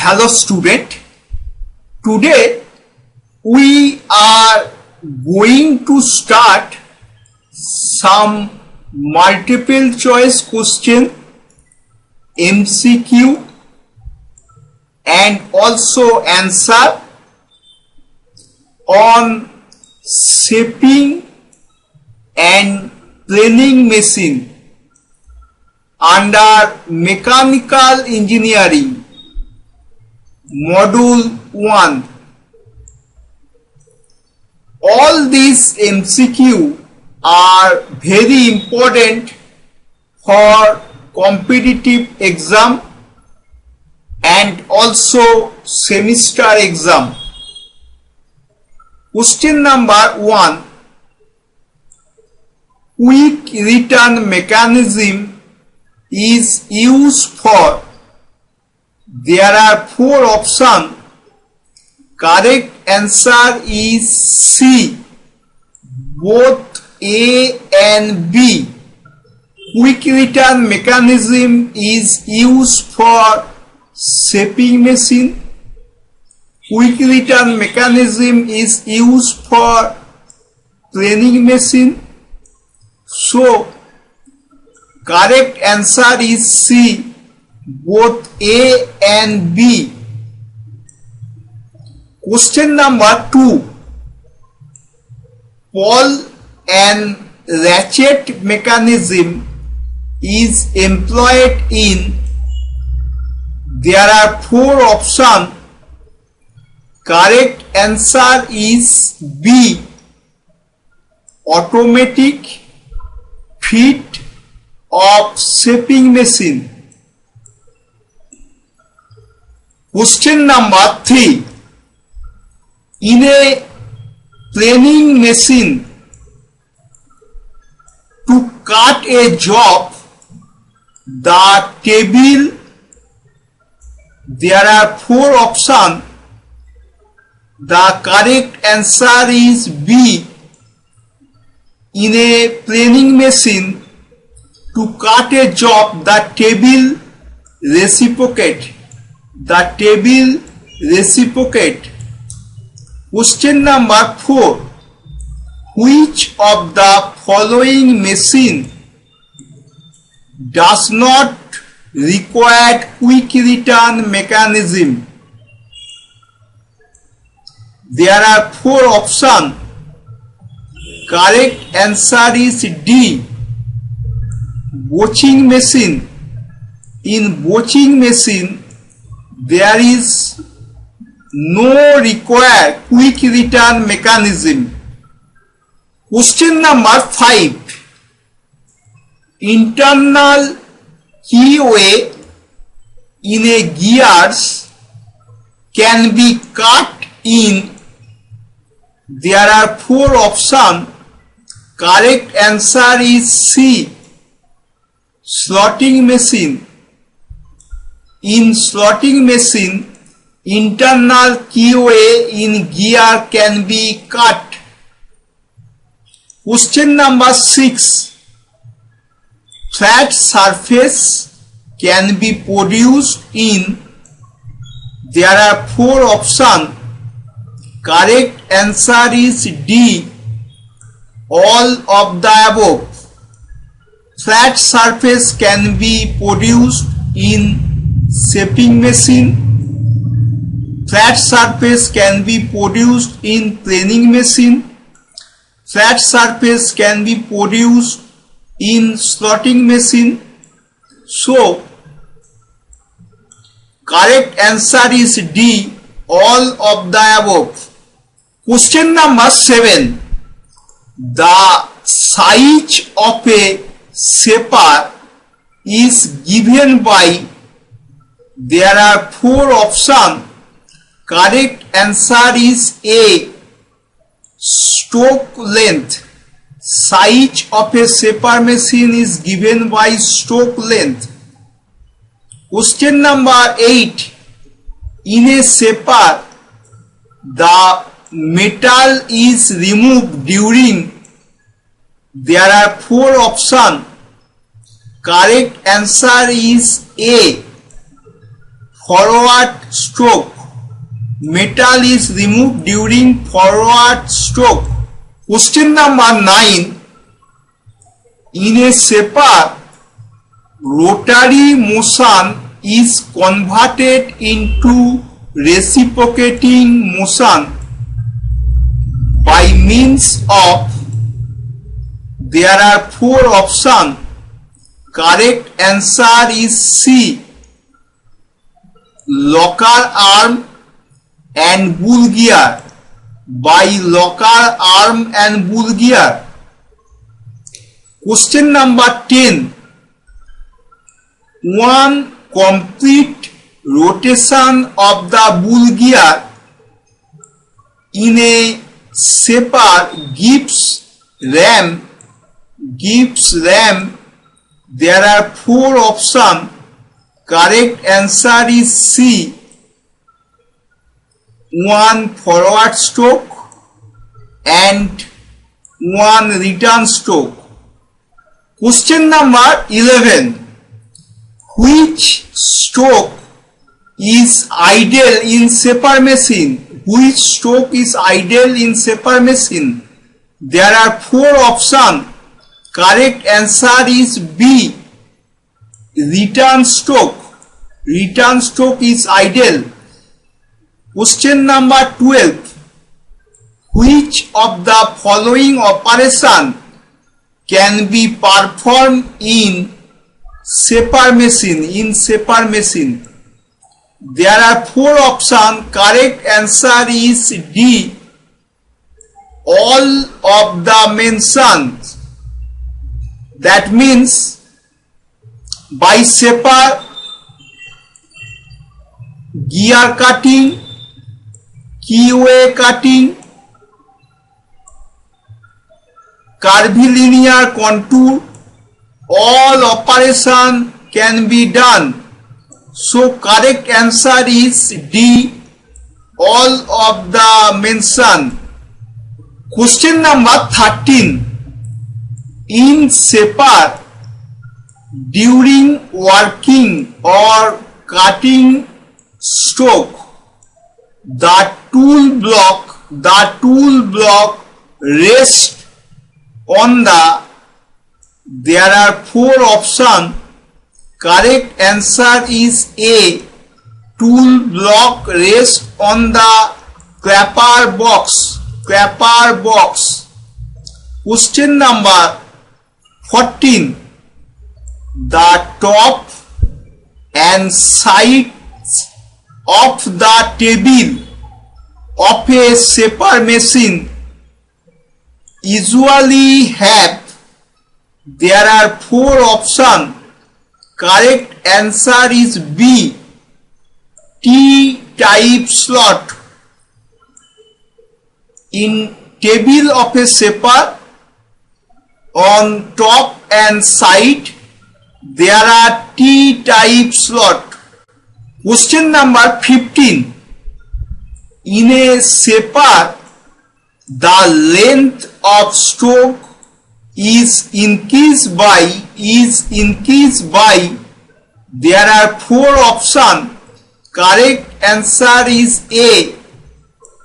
Hello student, today we are going to start some multiple choice question MCQ and also answer on shaping and planning machine under mechanical engineering module 1. All these MCQ are very important for competitive exam and also semester exam. Question number 1. Quick return mechanism is used for. There are 4 options. Correct answer is C, both A and B. Quick return mechanism is used for shaping machine. Quick return mechanism is used for planning machine. So, correct answer is C, both A and B. Question number 2. Ball and ratchet mechanism is employed in. There are 4 options. Correct answer is B, automatic feet of shaping machine. Question number 3. In a planning machine, to cut a job, the table, there are 4 options. The correct answer is B. In a planning machine, to cut a job, the table reciprocate. The table reciprocate. Question number 4. Which of the following machine does not require quick return mechanism? There are 4 options. Correct answer is D, watching machine. In watching machine, there is no required quick return mechanism. Question number 5. Internal keyway in a gears can be cut in. There are 4 options. Correct answer is C, slotting machine. In slotting machine, internal keyway in gear can be cut. Question number 6. Flat surface can be produced in. There are 4 options. Correct answer is D, all of the above. Flat surface can be produced in shaping machine. Flat surface can be produced in planning machine. Flat surface can be produced in slotting machine. So, correct answer is D, all of the above. Question number 7. The size of a shaper is given by. There are 4 options. Correct answer is A, stroke length. Size of a shaper machine is given by stroke length. Question number 8. In a shaper, the metal is removed during. There are 4 options. Correct answer is A, forward stroke. Metal is removed during forward stroke. Question number 9. In a shaper, rotary motion is converted into reciprocating motion by means of, there are 4 options. Correct answer is C. Locker arm and bull gear. By locker arm and bull gear. Question number 10. One complete rotation of the bull gear in a shaper gives ram. There are 4 options. Correct answer is C. 1 forward stroke and 1 return stroke. Question number 11. Which stroke is idle in shaper machine? Which stroke is idle in shaper machine? There are 4 options. Correct answer is B. Return stroke. Return stroke is idle. Question number 12. Which of the following operation can be performed in shaper machine? There are 4 options. Correct answer is D. All of the mentioned. That means by shaper, gear cutting, keyway cutting, curvilinear contour, all operation can be done. So correct answer is D. All of the mentioned. Question number 13. In shaper, during working or cutting stroke, the tool block rests on the, there are 4 options. Correct answer is A. Tool block rests on the clapper box. Question number 14. The top and sides of the table of a shaper machine usually have, there are 4 options. Correct answer is B. T-type slot. In table of a shaper, on top and side, there are T-type slot. Question number 15. In a shaper, the length of stroke is increased by, there are 4 options. Correct answer is A.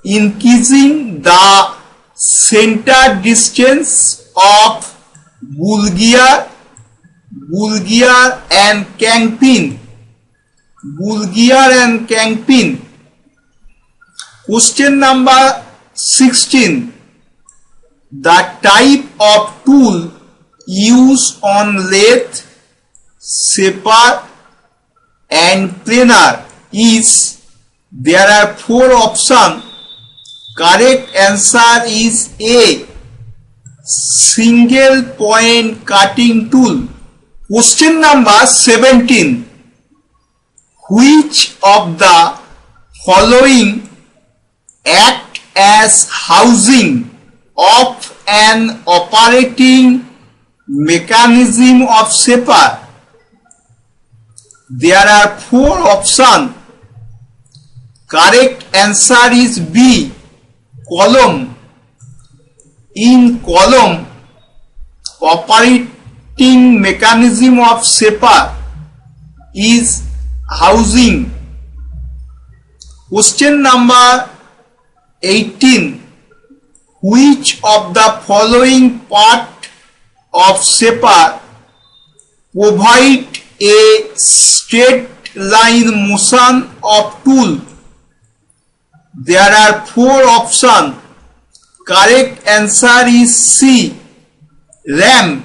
Increasing the center distance of bull gear and crank pin. Question number 16. The type of tool used on lathe, shaper and planer is, there are 4 options. Correct answer is A. Single point cutting tool. Question number 17. Which of the following act as housing of an operating mechanism of shaper? There are 4 options. Correct answer is B. Column. In column, operating mechanism of shaper is housing Question number 18. Which of the following part of shaper provide a straight line motion of tool? There are 4 options. Correct answer is C. Ram.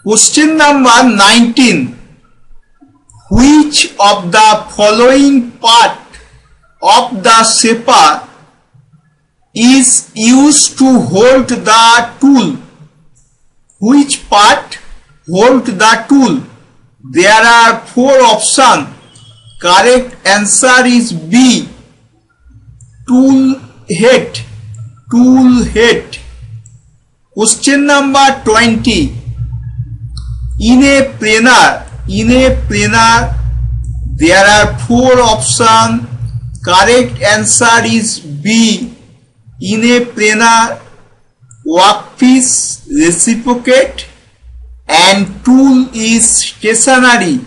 Question number 19. Which of the following part of the shaper is used to hold the tool? Which part hold the tool? There are 4 options. Correct answer is B. Tool head. Question number 20. In a planer, there are 4 options. Correct answer is B. In a planer, workpiece reciprocate and tool is stationary.